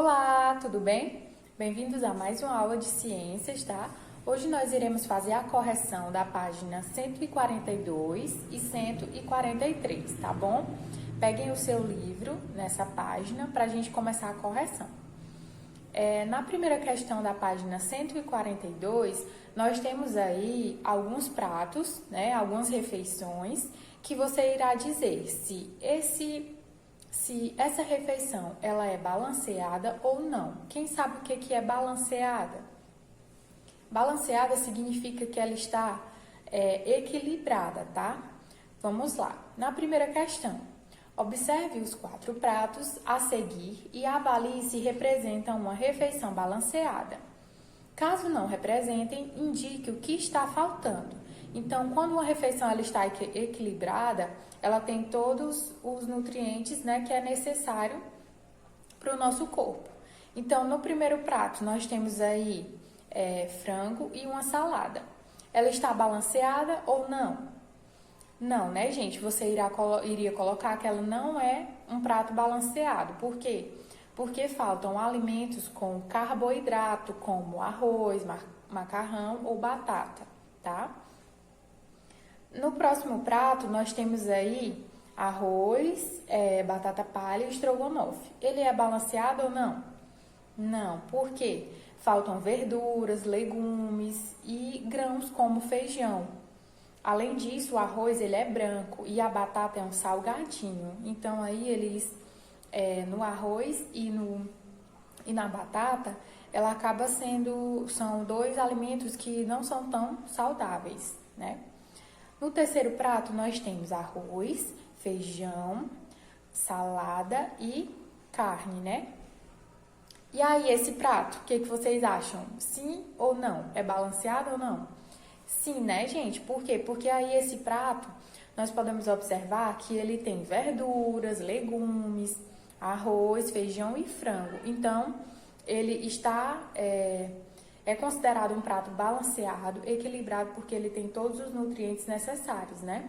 Olá, tudo bem? Bem-vindos a mais uma aula de ciências, tá? Hoje nós iremos fazer a correção da página 142 e 143, tá bom? Peguem o seu livro nessa página para a gente começar a correção. Na primeira questão da página 142, nós temos aí alguns pratos, né? Algumas refeições que você irá dizer se essa refeição ela é balanceada ou não. Quem sabe o que é balanceada? Balanceada significa que ela está equilibrada, tá? Vamos lá. Na primeira questão, observe os 4 pratos a seguir e avalie se representam uma refeição balanceada. Caso não representem, indique o que está faltando. Então, quando uma refeição ela está equilibrada, ela tem todos os nutrientes, né, que é necessário para o nosso corpo. Então, no primeiro prato, nós temos aí frango e uma salada. Ela está balanceada ou não? Não, né, gente? Você iria colocar que ela não é um prato balanceado. Por quê? Porque faltam alimentos com carboidrato, como arroz, macarrão ou batata, tá? No próximo prato, nós temos aí arroz, batata palha e estrogonofe. Ele é balanceado ou não? Não. Por quê? Faltam verduras, legumes e grãos como feijão. Além disso, o arroz ele é branco e a batata é um salgadinho. Então, aí eles, no arroz e na batata, ela acaba são 2 alimentos que não são tão saudáveis, né? No terceiro prato, nós temos arroz, feijão, salada e carne, né? E aí, esse prato, o que vocês acham? Sim ou não? É balanceado ou não? Sim, né, gente? Por quê? Porque aí, esse prato, nós podemos observar que ele tem verduras, legumes, arroz, feijão e frango. Então, ele está... É considerado um prato balanceado, equilibrado, porque ele tem todos os nutrientes necessários, né?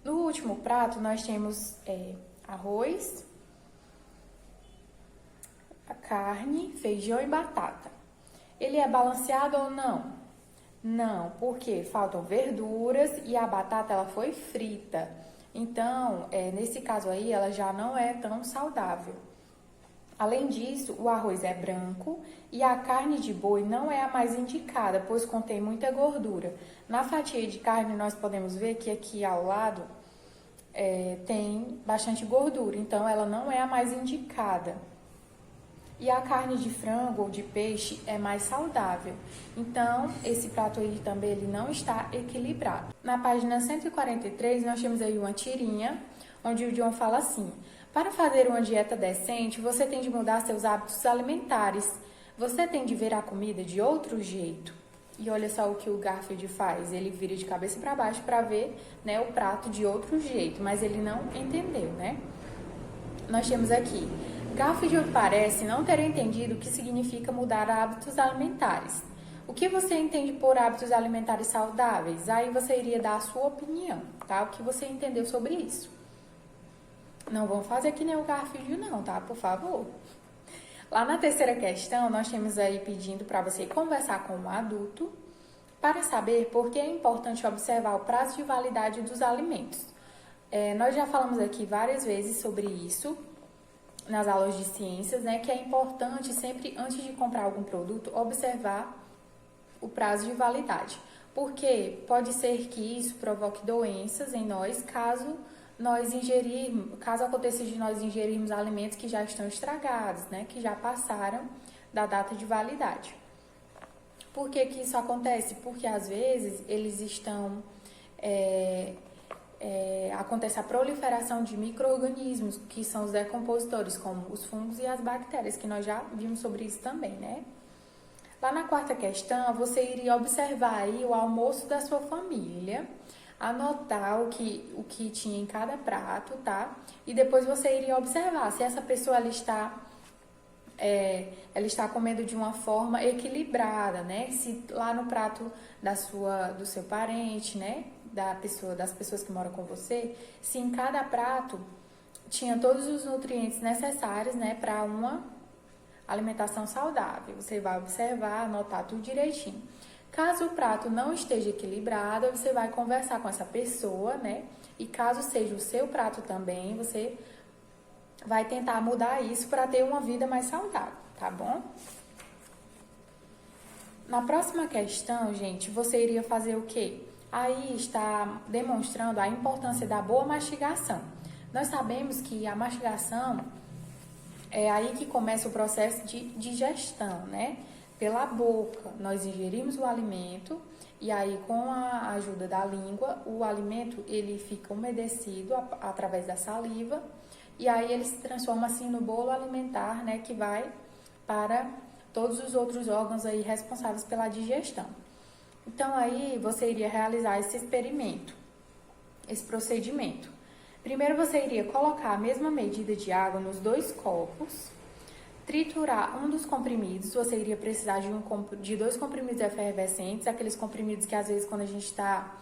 No último prato, nós temos arroz, a carne, feijão e batata. Ele é balanceado ou não? Não, porque faltam verduras e a batata ela foi frita. Então, nesse caso aí, ela já não é tão saudável. Além disso, o arroz é branco e a carne de boi não é a mais indicada, pois contém muita gordura. Na fatia de carne, nós podemos ver que aqui ao lado tem bastante gordura, então ela não é a mais indicada. E a carne de frango ou de peixe é mais saudável. Então, esse prato aí também ele não está equilibrado. Na página 143, nós temos aí uma tirinha, onde o John fala assim: para fazer uma dieta decente, você tem de mudar seus hábitos alimentares. Você tem de ver a comida de outro jeito. E olha só o que o Garfield faz. Ele vira de cabeça para baixo para ver, né, o prato de outro jeito, mas ele não entendeu, né? Nós temos aqui: Garfield parece não ter entendido o que significa mudar hábitos alimentares. O que você entende por hábitos alimentares saudáveis? Aí você iria dar a sua opinião, tá? O que você entendeu sobre isso? Não vão fazer que nem o Garfield não, tá? Por favor. Lá na terceira questão, nós temos aí pedindo para você conversar com um adulto para saber por que é importante observar o prazo de validade dos alimentos. Nós já falamos aqui várias vezes sobre isso nas aulas de ciências, né? Que é importante sempre, antes de comprar algum produto, observar o prazo de validade. Porque pode ser que isso provoque doenças em nós caso aconteça de nós ingerirmos alimentos que já estão estragados, né, que já passaram da data de validade. Por que isso acontece? Porque às vezes eles estão acontece a proliferação de micro-organismos, que são os decompositores, como os fungos e as bactérias, que nós já vimos sobre isso também, né? Lá na quarta questão, você iria observar aí o almoço da sua família, anotar o que tinha em cada prato, tá? E depois você iria observar se essa pessoa ela está comendo de uma forma equilibrada, né? Se lá no prato do seu parente, né? Das pessoas que moram com você, se em cada prato tinha todos os nutrientes necessários, né, para uma alimentação saudável. Você vai observar, anotar tudo direitinho. Caso o prato não esteja equilibrado, você vai conversar com essa pessoa, né? E caso seja o seu prato também, você vai tentar mudar isso para ter uma vida mais saudável, tá bom? Na próxima questão, gente, você iria fazer o quê? Aí está demonstrando a importância da boa mastigação. Nós sabemos que a mastigação é aí que começa o processo de digestão, né? Pela boca, nós ingerimos o alimento e aí com a ajuda da língua, o alimento ele fica umedecido através da saliva e aí ele se transforma assim no bolo alimentar, né? Que vai para todos os outros órgãos aí responsáveis pela digestão. Então aí você iria realizar esse experimento, esse procedimento. Primeiro você iria colocar a mesma medida de água nos 2 copos, triturar um dos comprimidos, você iria precisar de 2 comprimidos efervescentes, aqueles comprimidos que às vezes quando a gente está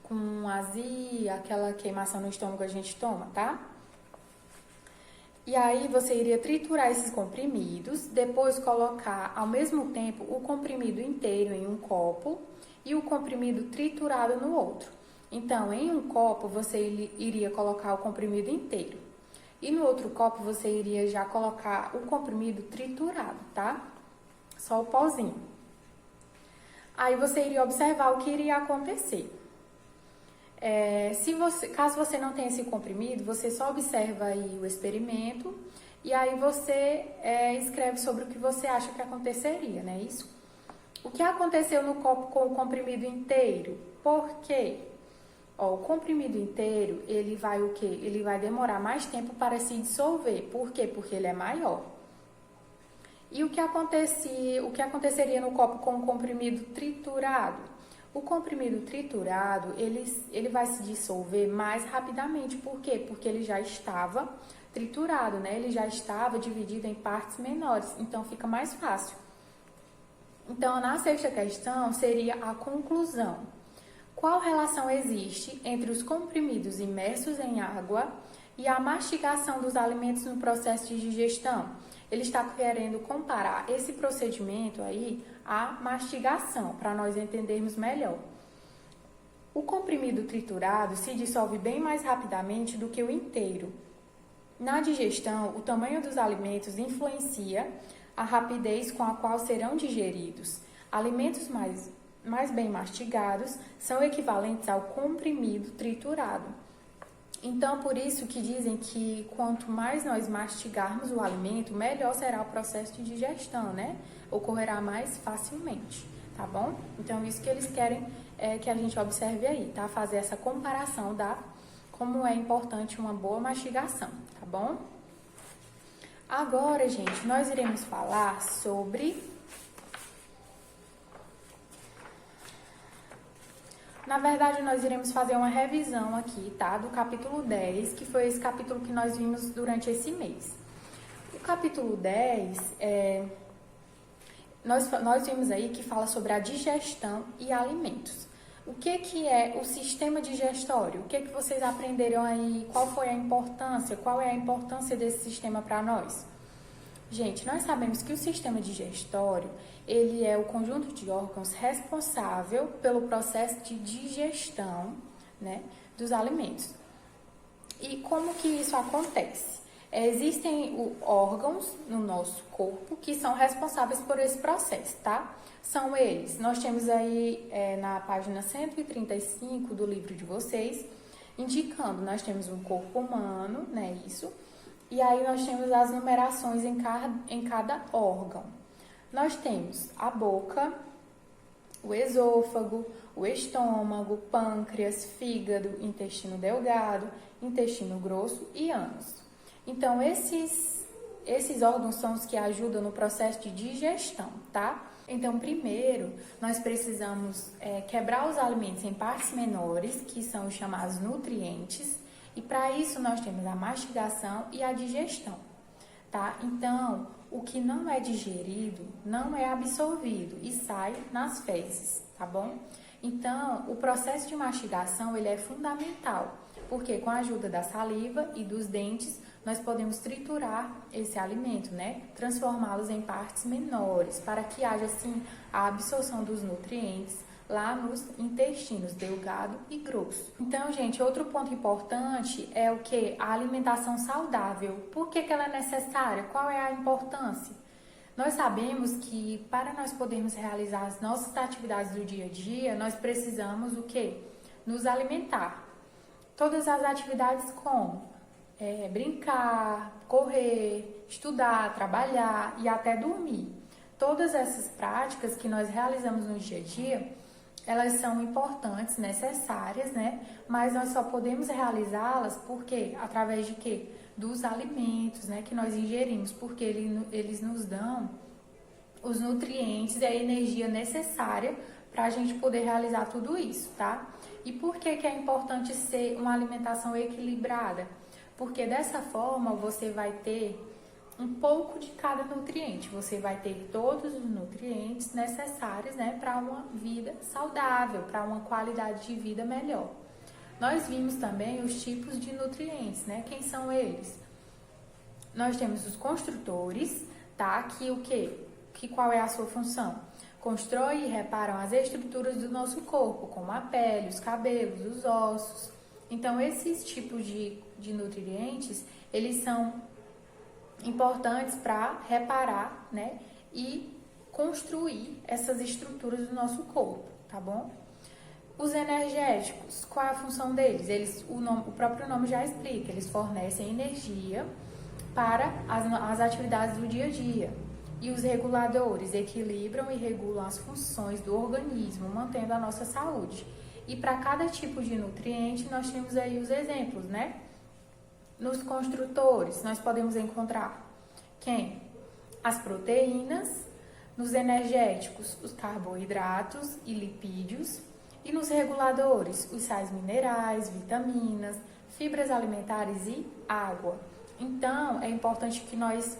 com azia, aquela queimação no estômago a gente toma, tá? E aí você iria triturar esses comprimidos, depois colocar ao mesmo tempo o comprimido inteiro em um copo e o comprimido triturado no outro. Então, em um copo você iria colocar o comprimido inteiro. E no outro copo você iria já colocar o comprimido triturado, tá? Só o pozinho. Aí você iria observar o que iria acontecer. Caso você não tenha esse comprimido, você só observa aí o experimento e aí você escreve sobre o que você acha que aconteceria, né? Isso. O que aconteceu no copo com o comprimido inteiro? Por quê? Ó, o comprimido inteiro, ele vai o quê? Ele vai demorar mais tempo para se dissolver. Por quê? Porque ele é maior. E o que aconteceria no copo com o comprimido triturado? O comprimido triturado, ele vai se dissolver mais rapidamente. Por quê? Porque ele já estava triturado, né? Ele já estava dividido em partes menores, então fica mais fácil. Então, na 6ª questão, seria a conclusão. Qual relação existe entre os comprimidos imersos em água e a mastigação dos alimentos no processo de digestão? Ele está querendo comparar esse procedimento aí à mastigação, para nós entendermos melhor. O comprimido triturado se dissolve bem mais rapidamente do que o inteiro. Na digestão, o tamanho dos alimentos influencia a rapidez com a qual serão digeridos. Alimentos mais bem mastigados são equivalentes ao comprimido triturado. Então, por isso que dizem que quanto mais nós mastigarmos o alimento, melhor será o processo de digestão, né? Ocorrerá mais facilmente, tá bom? Então, isso que eles querem que a gente observe aí, tá? Fazer essa comparação da como é importante uma boa mastigação, tá bom? Agora, gente, nós iremos falar sobre... Na verdade, nós iremos fazer uma revisão aqui, tá? Do capítulo 10, que foi esse capítulo que nós vimos durante esse mês. O capítulo 10, nós vimos aí que fala sobre a digestão e alimentos. O que é o sistema digestório? O que vocês aprenderam aí? Qual foi a importância? Qual é a importância desse sistema para nós? Gente, nós sabemos que o sistema digestório, ele é o conjunto de órgãos responsável pelo processo de digestão, né, dos alimentos. E como que isso acontece? Existem órgãos no nosso corpo que são responsáveis por esse processo, tá? São eles, nós temos aí na página 135 do livro de vocês, indicando, nós temos um corpo humano, né, isso, e aí nós temos as numerações em cada órgão. Nós temos a boca, o esôfago, o estômago, pâncreas, fígado, intestino delgado, intestino grosso e ânus. Então, esses órgãos são os que ajudam no processo de digestão, tá? Então, primeiro, nós precisamos quebrar os alimentos em partes menores, que são os chamados nutrientes, e para isso nós temos a mastigação e a digestão, tá? Então, o que não é digerido não é absorvido e sai nas fezes, tá bom? Então, o processo de mastigação, ele é fundamental, porque com a ajuda da saliva e dos dentes, nós podemos triturar esse alimento, né? Transformá-los em partes menores, para que haja, assim, a absorção dos nutrientes lá nos intestinos delgado e grosso. Então, gente, outro ponto importante é o que? A alimentação saudável. Por que ela é necessária? Qual é a importância? Nós sabemos que para nós podermos realizar as nossas atividades do dia a dia, nós precisamos o quê? Nos alimentar. Todas as atividades como brincar, correr, estudar, trabalhar e até dormir. Todas essas práticas que nós realizamos no dia a dia, elas são importantes, necessárias, né? Mas nós só podemos realizá-las porque através de quê? Dos alimentos, né, que nós ingerimos, porque eles nos dão os nutrientes e a energia necessária para a gente poder realizar tudo isso, tá? E por que é importante ser uma alimentação equilibrada? Porque dessa forma você vai ter um pouco de cada nutriente, você vai ter todos os nutrientes necessários, né, para uma vida saudável, para uma qualidade de vida melhor. Nós vimos também os tipos de nutrientes, né? Quem são eles? Nós temos os construtores, tá? Que o quê? Qual é a sua função? Constrói e reparam as estruturas do nosso corpo, como a pele, os cabelos, os ossos. Então, esses tipos de nutrientes, eles são importantes para reparar, né? E construir essas estruturas do nosso corpo, tá bom? Os energéticos, qual é a função deles? O próprio nome já explica, eles fornecem energia para as atividades do dia a dia. E os reguladores equilibram e regulam as funções do organismo, mantendo a nossa saúde. E para cada tipo de nutriente, nós temos aí os exemplos, né? Nos construtores, nós podemos encontrar quem? As proteínas. Nos energéticos, os carboidratos e lipídios. E nos reguladores, os sais minerais, vitaminas, fibras alimentares e água. Então, é importante que nós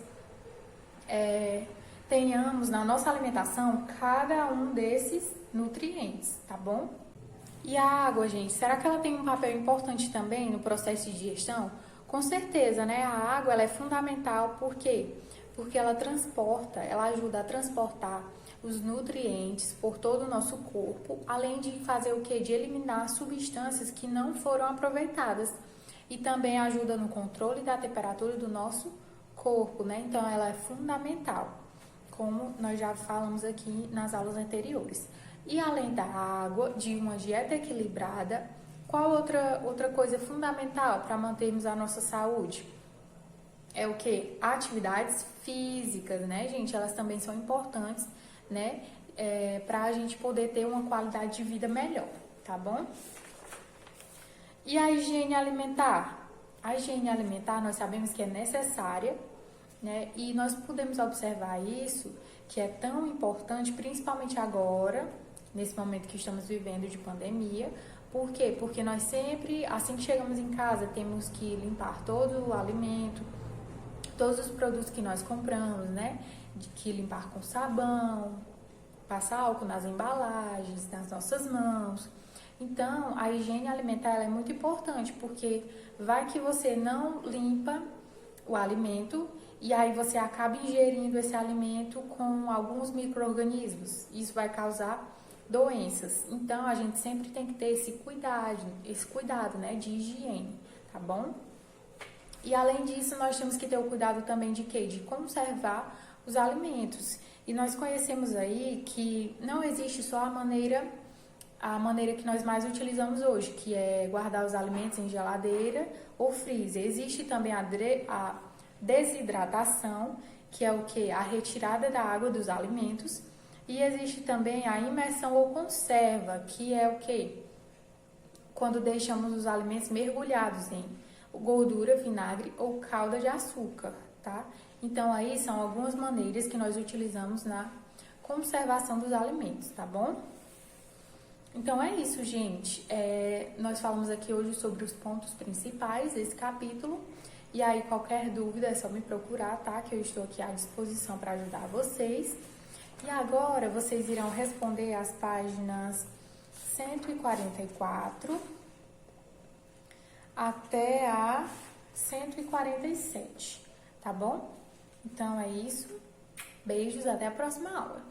tenhamos na nossa alimentação cada um desses nutrientes, tá bom? E a água, gente, será que ela tem um papel importante também no processo de digestão? Com certeza, né? A água ela é fundamental, por quê? Porque ela ajuda a transportar os nutrientes por todo o nosso corpo, além de fazer o quê? De eliminar substâncias que não foram aproveitadas. E também ajuda no controle da temperatura do nosso corpo, né? Então, ela é fundamental, como nós já falamos aqui nas aulas anteriores. E além da água, de uma dieta equilibrada, qual outra coisa fundamental para mantermos a nossa saúde? É o quê? Atividades físicas, né, gente? Elas também são importantes, né? Para a gente poder ter uma qualidade de vida melhor, tá bom? E a higiene alimentar? A higiene alimentar nós sabemos que é necessária, né? E nós podemos observar isso, que é tão importante, principalmente agora, nesse momento que estamos vivendo de pandemia. Por quê? Porque nós sempre, assim que chegamos em casa, temos que limpar todo o alimento, todos os produtos que nós compramos, né? Que limpar com sabão, passar álcool nas embalagens, nas nossas mãos. Então, a higiene alimentar ela é muito importante, porque vai que você não limpa o alimento e aí você acaba ingerindo esse alimento com alguns micro-organismos. Isso vai causar doenças. Então, a gente sempre tem que ter esse cuidado, né, de higiene, tá bom? E além disso, nós temos que ter o cuidado também de quê? De conservar os alimentos. E nós conhecemos aí que não existe só a maneira que nós mais utilizamos hoje, que é guardar os alimentos em geladeira ou freezer. Existe também a desidratação, que é o quê? A retirada da água dos alimentos. E existe também a imersão ou conserva, que é o quê? Quando deixamos os alimentos mergulhados em gordura, vinagre ou calda de açúcar, tá? Então, aí são algumas maneiras que nós utilizamos na conservação dos alimentos, tá bom? Então, é isso, gente. Nós falamos aqui hoje sobre os pontos principais desse capítulo. E aí, qualquer dúvida é só me procurar, tá? Que eu estou aqui à disposição para ajudar vocês. E agora, vocês irão responder as páginas 144 até a 147, tá bom? Então é isso. Beijos, até a próxima aula.